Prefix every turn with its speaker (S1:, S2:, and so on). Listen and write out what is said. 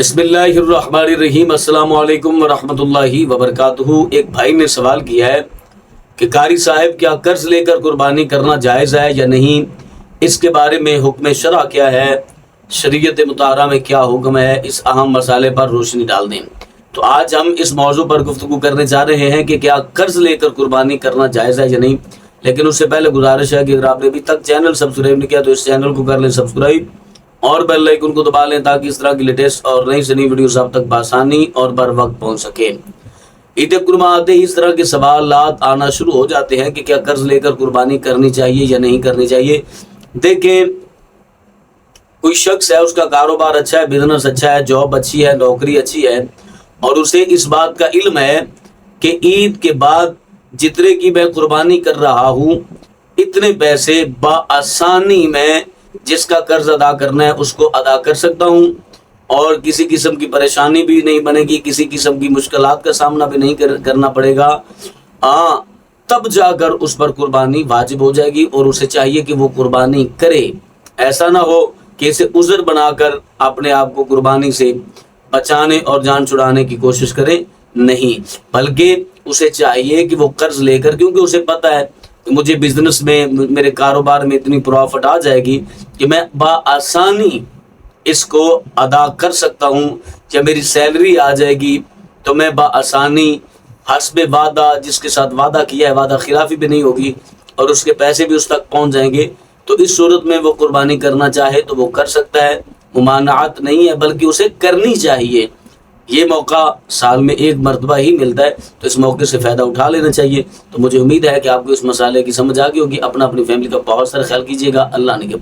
S1: بسم اللہ الرحمن الرحیم۔ السلام علیکم ورحمۃ اللہ وبرکاتہ۔ ایک بھائی نے سوال کیا ہے کہ قاری صاحب کیا قرض لے کر قربانی کرنا جائز ہے یا نہیں، اس کے بارے میں حکم شرع کیا ہے، شریعت مطہرہ میں کیا حکم ہے، اس اہم مسئلے پر روشنی ڈال دیں۔ تو آج ہم اس موضوع پر گفتگو کرنے جا رہے ہیں کہ کیا قرض لے کر قربانی کرنا جائز ہے یا نہیں، لیکن اس سے پہلے گزارش ہے کہ اگر آپ نے ابھی تک چینل سبسکرائب نہیں کیا تو اس چینل کو کر لیں سبسکرائب اور بیل آئیکن کو دبا لیں تاکہ اس طرح کی لیٹسٹ اور نئی سے نئی ویڈیوز آپ تک بآسانی اور بر وقت پہنچ سکیں۔ عید قرباں آتے ہی اس طرح کے سوالات آنا شروع ہو جاتے ہیں کہ کیا قرض لے کر قربانی کرنی چاہیے یا نہیں کرنی چاہیے۔ دیکھیں، کوئی شخص ہے، اس کا کاروبار اچھا ہے، بزنس اچھا ہے، جاب اچھی ہے، نوکری اچھی ہے، اور اسے اس بات کا علم ہے کہ عید کے بعد جتنے کی میں قربانی کر رہا ہوں اتنے پیسے بآسانی میں جس کا قرض ادا کرنا ہے اس کو ادا کر سکتا ہوں، اور کسی قسم کی پریشانی بھی نہیں بنے گی، کسی قسم کی مشکلات کا سامنا بھی نہیں کرنا پڑے گا، تب جا کر اس پر قربانی واجب ہو جائے گی، اور اسے چاہیے کہ وہ قربانی کرے۔ ایسا نہ ہو کہ اسے عذر بنا کر اپنے آپ کو قربانی سے بچانے اور جان چھڑانے کی کوشش کرے، نہیں، بلکہ اسے چاہیے کہ وہ قرض لے کر، کیونکہ اسے پتہ ہے کہ مجھے بزنس میں، میرے کاروبار میں اتنی پروفٹ آ جائے گی کہ میں بآسانی اس کو ادا کر سکتا ہوں، جب میری سیلری آ جائے گی تو میں بآسانی حسب وعدہ، جس کے ساتھ وعدہ کیا ہے وعدہ خلافی بھی نہیں ہوگی، اور اس کے پیسے بھی اس تک پہنچ جائیں گے۔ تو اس صورت میں وہ قربانی کرنا چاہے تو وہ کر سکتا ہے، ممانعت نہیں ہے، بلکہ اسے کرنی چاہیے۔ یہ موقع سال میں ایک مرتبہ ہی ملتا ہے، تو اس موقع سے فائدہ اٹھا لینا چاہیے۔ تو مجھے امید ہے کہ آپ کو اس مسئلے کی سمجھ آ گئی ہوگی۔ اپنا اپنی فیملی کا بہت سارا خیال کیجیے گا۔ اللہ نے کے پاس